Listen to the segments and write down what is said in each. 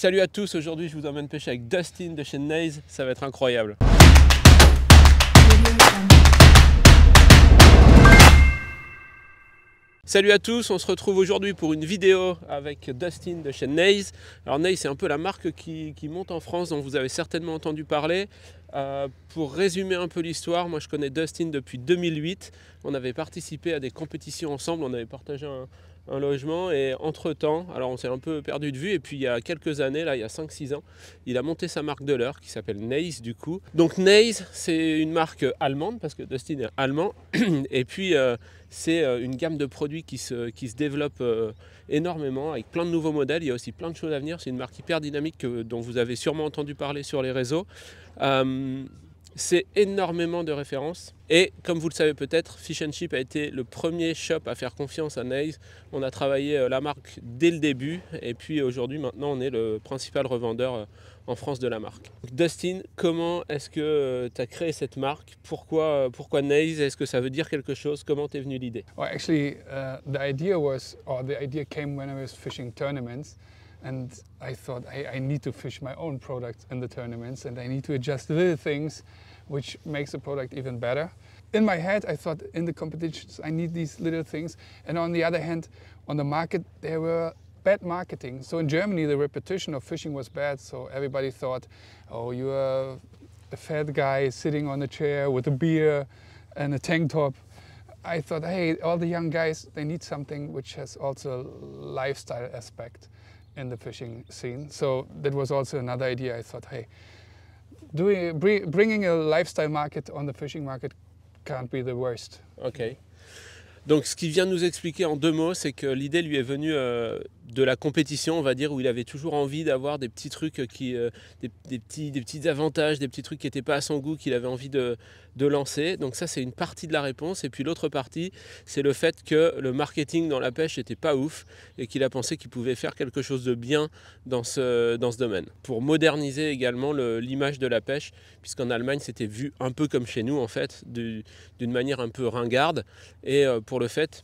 Salut à tous, aujourd'hui je vous emmène pêcher avec Dustin de chez Naze, ça va être incroyable. Salut à tous, on se retrouve aujourd'hui pour une vidéo avec Dustin de chez Naze. Alors Naze, c'est un peu la marque qui monte en France, dont vous avez certainement entendu parler. Pour résumer un peu l'histoire, moi je connais Dustin depuis 2008. On avait participé à des compétitions ensemble, on avait partagé un logement et entre temps, alors on s'est un peu perdu de vue et puis il y a quelques années, là il y a 5-6 ans, il a monté sa marque de leurre qui s'appelle Naze du coup. Donc Naze, c'est une marque allemande parce que Dustin est allemand et puis c'est une gamme de produits qui se développe énormément avec plein de nouveaux modèles. Il y a aussi plein de choses à venir. C'est une marque hyper dynamique dont vous avez sûrement entendu parler sur les réseaux. C'est énormément de références et comme vous le savez peut-être, Fish and Chip a été le premier shop à faire confiance à Naze. On a travaillé la marque dès le début et puis aujourd'hui maintenant on est le principal revendeur en France de la marque. Dustin, comment est-ce que tu as créé cette marque? Pourquoi Naze? Est-ce que ça veut dire quelque chose? Comment t'es venue l'idée? Well, actually, the idea came when I was fishing tournaments, and I thought, hey, I need to fish my own product in the tournaments, and I need to adjust little things, which makes the product even better. In my head, I thought in the competitions, I need these little things, and on the other hand, on the market, there were bad marketing. So in Germany, the reputation of fishing was bad, so everybody thought, oh, you're a fat guy sitting on a chair with a beer and a tank top. I thought, hey, all the young guys, they need something which has also a lifestyle aspect in the fishing scene. So that was also another idea. I thought, hey, bringing a lifestyle market on the fishing market can't be the worst. Ok. Donc ce qu'il vient de nous expliquer en 2 mots, c'est que l'idée lui est venue de la compétition, on va dire, où il avait toujours envie d'avoir des petits trucs, des petits avantages, des petits trucs qui n'étaient pas à son goût, qu'il avait envie de lancer. Donc ça c'est une partie de la réponse. Et puis l'autre partie, c'est le fait que le marketing dans la pêche n'était pas ouf et qu'il a pensé qu'il pouvait faire quelque chose de bien dans ce domaine. Pour moderniser également l'image de la pêche, puisqu'en Allemagne c'était vu un peu comme chez nous en fait, d'une manière un peu ringarde. Et pour le fait,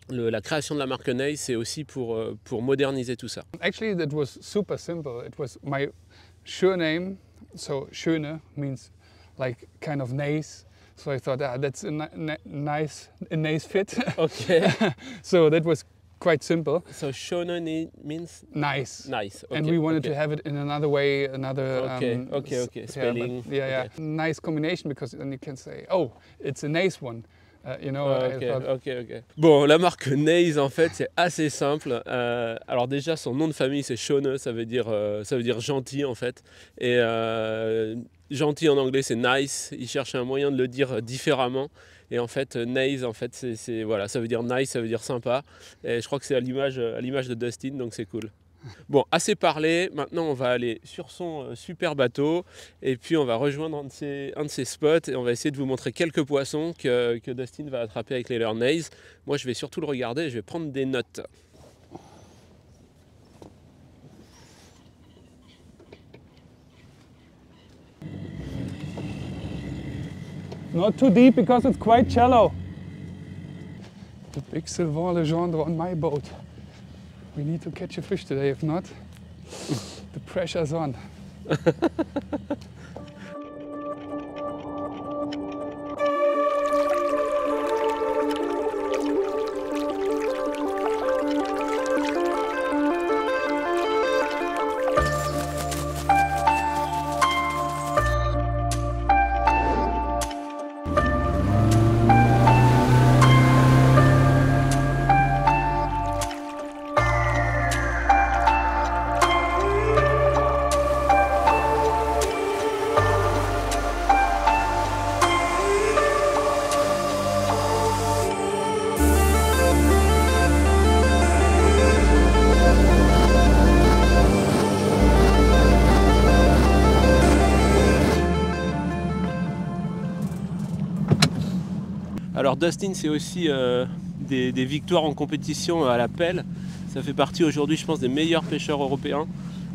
la création de la marque Naze, c'est aussi pour moderniser tout ça. Actually, that was super simple. It was my surname, so Schöne means like kind of nice. So I thought, that's a nice fit. Okay. So that was quite simple. So Schöne means nice. Nice. Okay. And we wanted to have it in another way, another okay. Spelling. Yeah. Nice combination, because then you can say, oh, it's a nice one. You know, ok. Bon, la marque Naze, en fait, c'est assez simple. Alors déjà, son nom de famille, c'est Schöne, ça veut dire gentil, en fait. Et gentil en anglais, c'est nice. Il cherche un moyen de le dire différemment. Et en fait, Naze, en fait, voilà, ça veut dire nice, ça veut dire sympa. Et je crois que c'est à l'image de Dustin, donc c'est cool. Bon, assez parlé, maintenant on va aller sur son super bateau et puis on va rejoindre un de ses spots et on va essayer de vous montrer quelques poissons que Dustin va attraper avec les leurres Naze. Moi je vais surtout le regarder et je vais prendre des notes. Not too deep because it's quite shallow. The big Sylvain Legendre on my boat. We need to catch a fish today, if not, the pressure's on. Alors Dustin, c'est aussi des victoires en compétition à la pelle. Ça fait partie aujourd'hui, je pense, des meilleurs pêcheurs européens.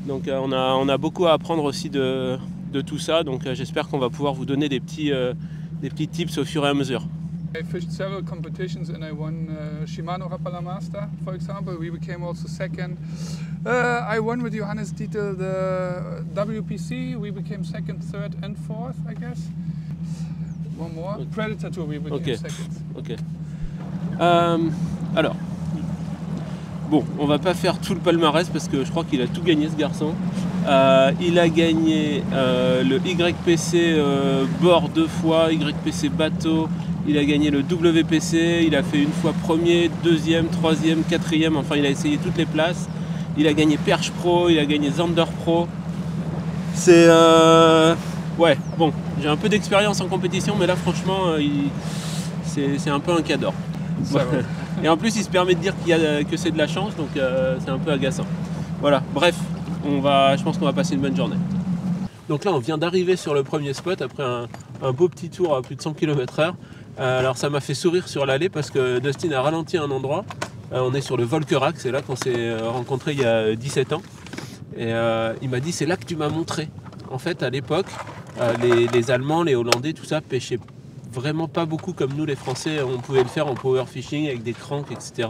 Donc on a beaucoup à apprendre aussi de tout ça. Donc j'espère qu'on va pouvoir vous donner des petits tips au fur et à mesure. I fished several competitions and I won Shimano Rapala Master, for example. We became also second. I won with Johannes Dietl the WPC. We became second, third and fourth, I guess. One more. Okay. Predator Tour, we became second. Ok. Alors, bon, on va pas faire tout le palmarès parce que je crois qu'il a tout gagné ce garçon. Il a gagné le YPC bord 2 fois, YPC bateau. Il a gagné le WPC, il a fait une fois premier, deuxième, troisième, quatrième, enfin il a essayé toutes les places. Il a gagné Perche Pro, il a gagné Zander Pro. C'est... ouais, bon, j'ai un peu d'expérience en compétition, mais là franchement, c'est un peu un cador. Et en plus il se permet de dire que c'est de la chance, donc c'est un peu agaçant. Voilà, bref, je pense qu'on va passer une bonne journée. Donc là on vient d'arriver sur le premier spot après un beau petit tour à plus de 100 km/h. Alors ça m'a fait sourire sur l'allée parce que Dustin a ralenti à un endroit. On est sur le Volkerak, c'est là qu'on s'est rencontrés il y a 17 ans. Et il m'a dit c'est là que tu m'as montré. En fait à l'époque, les Allemands, les Hollandais, tout ça pêchaient vraiment pas beaucoup comme nous les Français. On pouvait le faire en power fishing avec des cranks, etc.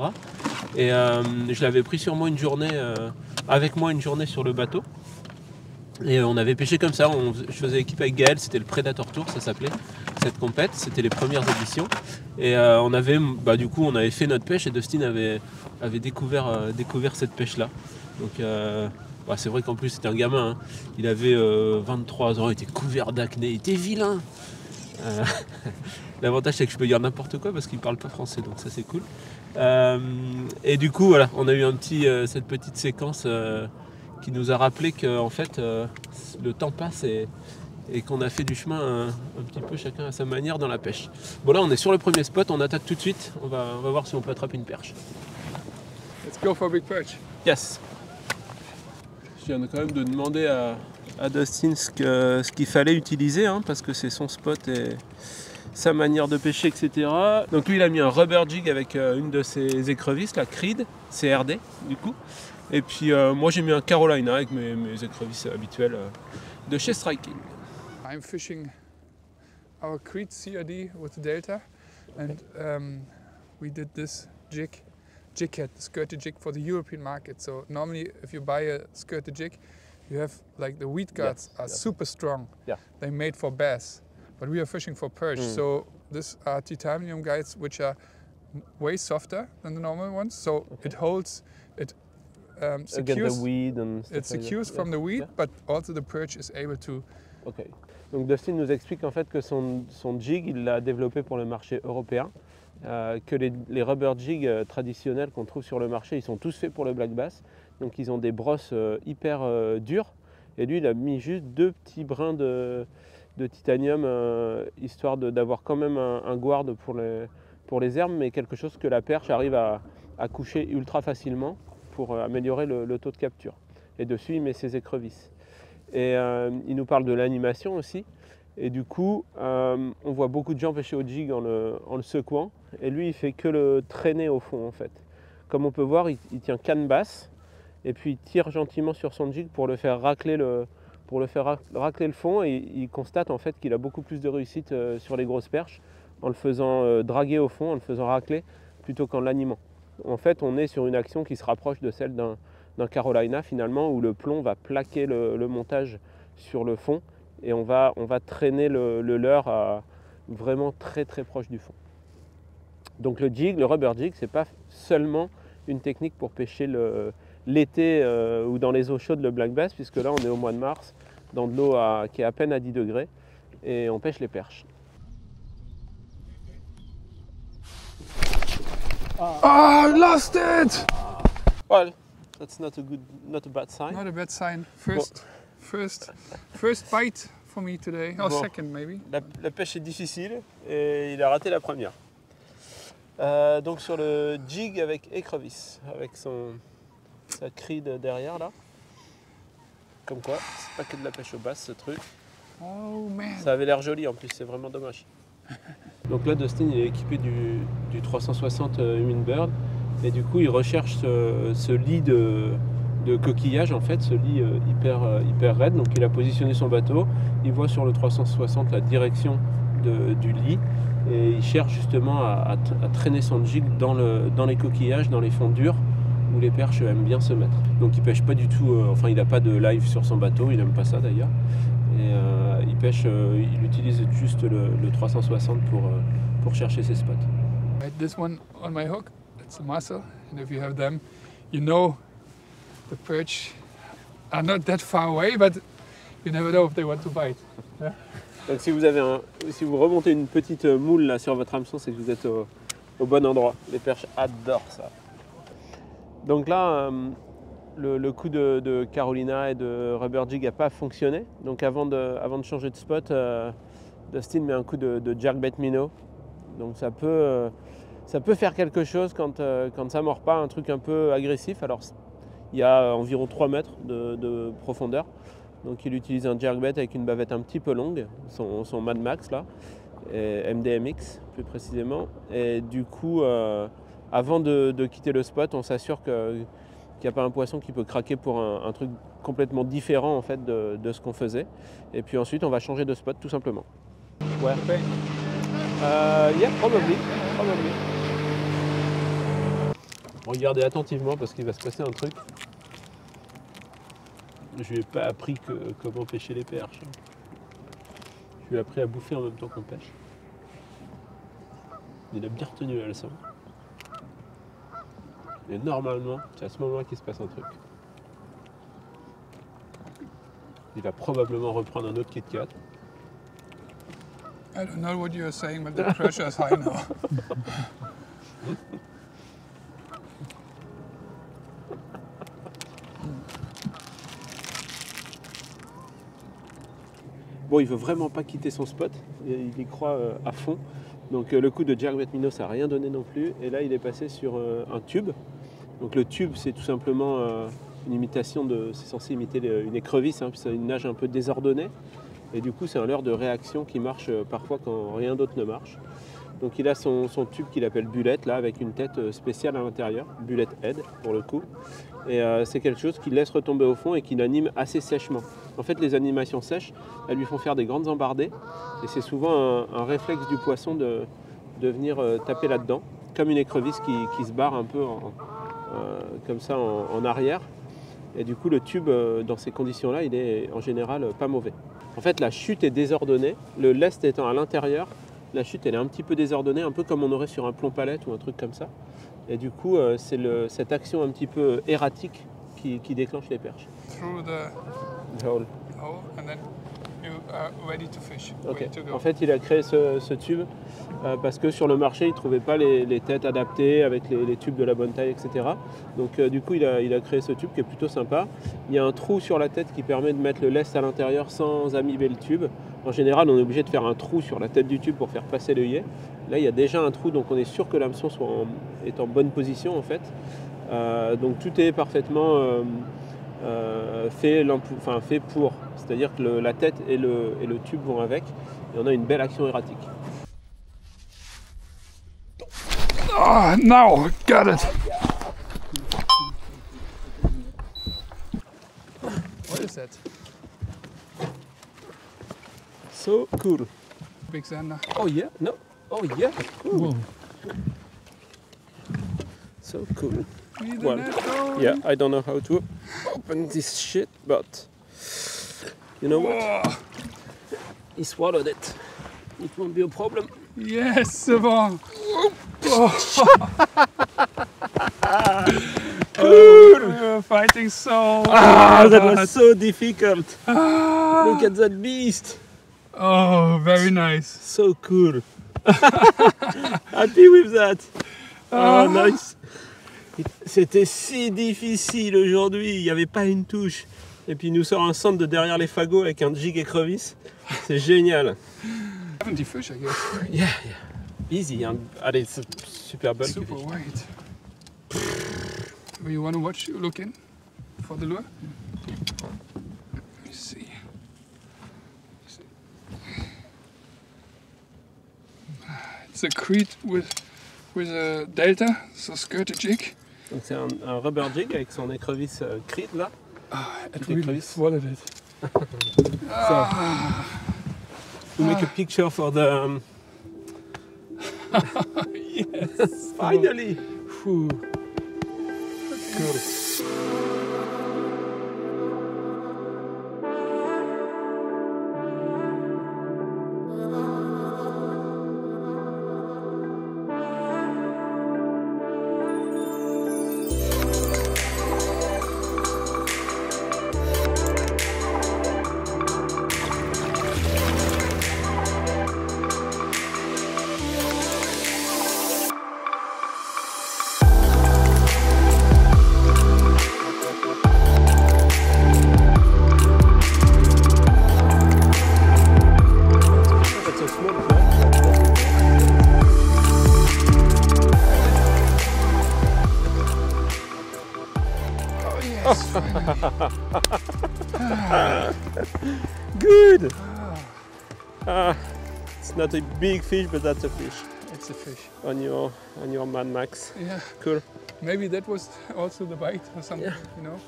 Et je l'avais pris sur moi une journée, avec moi une journée sur le bateau. Et on avait pêché comme ça, je faisais équipe avec Gaël, c'était le Predator Tour, ça s'appelait, cette compète, c'était les premières éditions. Et on avait fait notre pêche et Dustin avait découvert cette pêche-là. Donc c'est vrai qu'en plus c'était un gamin, hein. Il avait 23 ans, il était couvert d'acné, il était vilain. L'avantage c'est que je peux dire n'importe quoi parce qu'il parle pas français, donc ça c'est cool. Et du coup voilà, on a eu cette petite séquence qui nous a rappelé que en fait le temps passe et qu'on a fait du chemin un petit peu chacun à sa manière dans la pêche. Bon là on est sur le premier spot, on attaque tout de suite, on va voir si on peut attraper une perche. Let's go for a big perch. Yes. Je viens quand même de demander à Dustin ce qu'il fallait utiliser, hein, parce que c'est son spot et sa manière de pêcher, etc. Donc lui il a mis un rubber jig avec une de ses écrevisses, la Creed, CRD du coup. Et puis moi j'ai mis un Carolina avec mes écrevisses habituelles de chez Striking. I'm fishing our Creed CRD with the Delta and we did this jig head, skirted jig for the European market. So normally if you buy a skirted jig you have like the weed guards are super strong. Yeah. They're made for bass, but we are fishing for perch. So these are titanium guides which are way softer than the normal ones. So it holds, it secures, the weed and it secures from the weed, but also the perch is able to. Ok. Donc Dustin nous explique en fait que son jig, il l'a développé pour le marché européen, que les rubber jigs traditionnels qu'on trouve sur le marché, ils sont tous faits pour le black bass. Donc ils ont des brosses hyper dures. Et lui, il a mis juste 2 petits brins de titanium, histoire d'avoir quand même un guard pour les herbes, mais quelque chose que la perche arrive à coucher ultra facilement pour améliorer le taux de capture. Et dessus, il met ses écrevisses. Et il nous parle de l'animation aussi. Et du coup, on voit beaucoup de gens pêcher au jig en le secouant. Et lui, il fait que le traîner au fond en fait. Comme on peut voir, il tient canne basse. Et puis il tire gentiment sur son jig pour le faire racler le fond. Et il constate en fait qu'il a beaucoup plus de réussite sur les grosses perches en le faisant draguer au fond, en le faisant racler, plutôt qu'en l'animant. En fait, on est sur une action qui se rapproche de celle d'un Carolina finalement, où le plomb va plaquer le montage sur le fond et on va traîner le leurre vraiment très très proche du fond. Donc le rubber jig, c'est pas seulement une technique pour pêcher l'été ou dans les eaux chaudes le black bass, puisque là on est au mois de mars, dans de l'eau qui est à peine à 10 degrés, et on pêche les perches. Oh, I lost it! Well, that's not a bad sign. Not a bad sign. First bite for me today. Or Bon. second maybe. La pêche est difficile et il a raté la première. Donc sur le jig avec écrevisse, avec sa Creed derrière là. Comme quoi, c'est pas que de la pêche aux basses ce truc. Oh man. Ça avait l'air joli en plus, c'est vraiment dommage. Donc là, Dustin il est équipé du 360 Humminbird et du coup il recherche ce lit de coquillage en fait, ce lit hyper raide. Donc il a positionné son bateau, il voit sur le 360 la direction du lit et il cherche justement à traîner son jig dans les coquillages, dans les fonds durs où les perches aiment bien se mettre. Donc il pêche pas du tout, enfin il n'a pas de live sur son bateau, il n'aime pas ça d'ailleurs. Et il pêche, il utilise juste le 360 pour chercher ses spots. This one on my hook, it's a mussel, and if you have them, you know the perch are not that far away, but you never know if they want to bite. Yeah. Donc si vous remontez une petite moule là sur votre hameçon, c'est que vous êtes au bon endroit. Les perches adorent ça. Donc là, le coup de Carolina et de Rubber Jig n'a pas fonctionné. Donc avant de changer de spot, Dustin met un coup de jerkbait minnow. Donc ça peut faire quelque chose quand ça mord pas, un truc un peu agressif. Alors il y a environ 3 mètres de profondeur. Donc il utilise un jerkbait avec une bavette un petit peu longue, son Mad Max là, et MDMX plus précisément. Et du coup, avant de quitter le spot, on s'assure qu'il n'y a pas un poisson qui peut craquer pour un truc complètement différent en fait de ce qu'on faisait. Et puis ensuite, on va changer de spot tout simplement. Ouais. Yeah, probably. Regardez attentivement parce qu'il va se passer un truc. Je lui ai pas appris comment pêcher les perches. Je lui ai appris à bouffer en même temps qu'on pêche. Il a bien retenu la leçon. Et normalement, c'est à ce moment-là qu'il se passe un truc. Il va probablement reprendre un autre Kit Kat. I don't know what you're saying, but the pressure is high now. Bon, il veut vraiment pas quitter son spot, il y croit à fond. Donc le coup de jerkbait minnow, ça n'a rien donné non plus. Et là, il est passé sur un tube. Donc le tube, c'est tout simplement une imitation c'est censé imiter une écrevisse, hein, puis c'est une nage un peu désordonnée. Et du coup, c'est un leurre de réaction qui marche parfois quand rien d'autre ne marche. Donc il a son tube qu'il appelle bullette, là, avec une tête spéciale à l'intérieur, bullet head pour le coup. Et c'est quelque chose qu'il laisse retomber au fond et qu'il anime assez sèchement. En fait, les animations sèches, elles lui font faire des grandes embardées. Et c'est souvent un réflexe du poisson de venir taper là-dedans, comme une écrevisse qui se barre un peu comme ça en arrière. Et du coup, le tube, dans ces conditions-là, il est en général pas mauvais. En fait, la chute est désordonnée, le lest étant à l'intérieur. La chute, elle est un petit peu désordonnée, un peu comme on aurait sur un plomb-palette ou un truc comme ça. Et du coup, c'est cette action un petit peu erratique qui déclenche les perches. Through the hole, and then you are ready to fish. Okay. En fait, il a créé ce tube parce que sur le marché, il ne trouvait pas les têtes adaptées avec les tubes de la bonne taille, etc. Donc du coup, il a créé ce tube qui est plutôt sympa. Il y a un trou sur la tête qui permet de mettre le lest à l'intérieur sans amiber le tube. En général, on est obligé de faire un trou sur la tête du tube pour faire passer l'œillet. Là, il y a déjà un trou, donc on est sûr que l'hameçon est en bonne position en fait. Donc tout est parfaitement fait pour. C'est-à-dire que la tête et le tube vont avec, et on a une belle action erratique. Oh, now, got it. What is that? So cool. Big Zander. Oh yeah, no. Oh yeah, cool. Whoa. So cool. Well, yeah, I don't know how to open this shit, but you know what? He swallowed it. It won't be a problem. Yes, c'est bon. Cool. We're fighting so hard. That was so difficult. Look at that beast. Oh, very nice. So cool. Happy with that. Oh, nice. C'était si difficile aujourd'hui, il n'y avait pas une touche. Et puis il nous sort un centre de derrière les fagots avec un jig écrevisse. C'est génial. 70 fish, I guess. Yeah. Easy. Hein. Allez, c'est super bulk. Super white. You want to look in for the lure? Let me see. It's a crete with a delta, so skirted jig. Donc c'est un rubber jig avec son écrevisse crete là. It really swallowed it. So, we make a picture for the Yes. Finally! Phew. Cool. That's a small perch. Oh yes, finally. Good! It's not a big fish, but that's a fish It's a fish. on your Mad Max. Yeah. Cool. Maybe that was also the bite or something, Yeah. you know?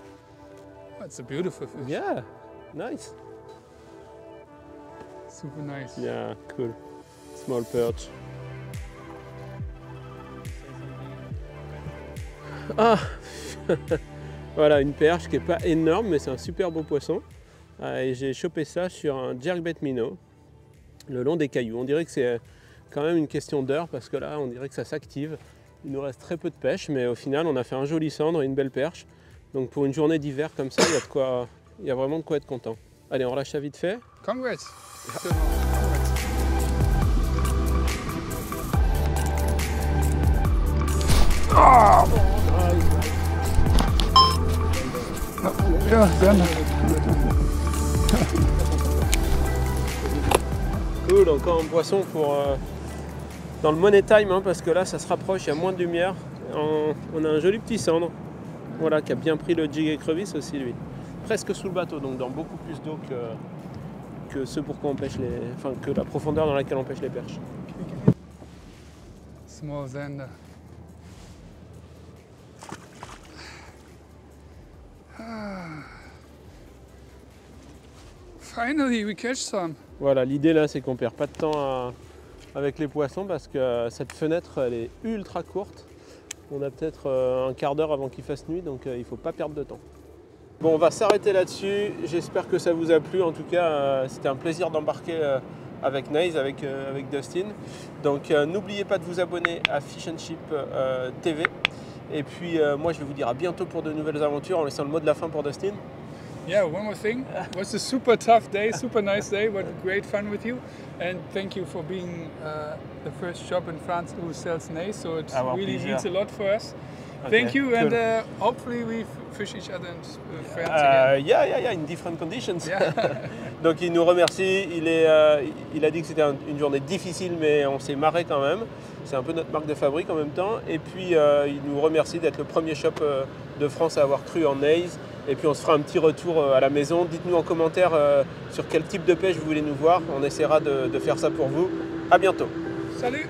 That's a beautiful fish. Yeah, nice. Super nice. Yeah, cool. Small perch. Ah voilà, une perche qui n'est pas énorme, mais c'est un super beau poisson. Et j'ai chopé ça sur un jerkbait minnow, le long des cailloux. On dirait que c'est quand même une question d'heure, parce que là, on dirait que ça s'active. Il nous reste très peu de pêche, mais au final, on a fait un joli cendre et une belle perche. Donc pour une journée d'hiver comme ça, il y a vraiment de quoi être content. Allez, on relâche ça vite fait. Congrats. Ja, gerne. Cool, encore un poisson pour dans le money time, hein, parce que là ça se rapproche, il y a moins de lumière. On a un joli petit cendre, voilà, qui a bien pris le jig écrevisse aussi lui. Presque sous le bateau, donc dans beaucoup plus d'eau que ce pourquoi on pêche que la profondeur dans laquelle on pêche les perches. Small zander. Finally, we catch some. Voilà, l'idée là c'est qu'on perd pas de temps avec les poissons parce que cette fenêtre elle est ultra courte. On a peut-être un quart d'heure avant qu'il fasse nuit, donc il ne faut pas perdre de temps. Bon, on va s'arrêter là-dessus. J'espère que ça vous a plu. En tout cas, c'était un plaisir d'embarquer avec Naze, avec Dustin. Donc n'oubliez pas de vous abonner à Fish and Chip TV. Et puis moi je vais vous dire à bientôt pour de nouvelles aventures en laissant le mot de la fin pour Dustin. Yeah, one more thing. It was a super tough day, super nice day, but great fun with you. And thank you for being the first shop in France who sells Naze, so it Our really pleasure. means a lot for us. Okay, Thank you, cool. and hopefully we fish each other in France again. Yeah, in different conditions. Yeah. Donc il nous remercie, il a dit que c'était une journée difficile mais on s'est marré quand même. C'est un peu notre marque de fabrique en même temps. Et puis il nous remercie d'être le premier shop de France à avoir cru en Naze. Et puis on se fera un petit retour à la maison. Dites-nous en commentaire sur quel type de pêche vous voulez nous voir. On essaiera de faire ça pour vous. À bientôt. Salut!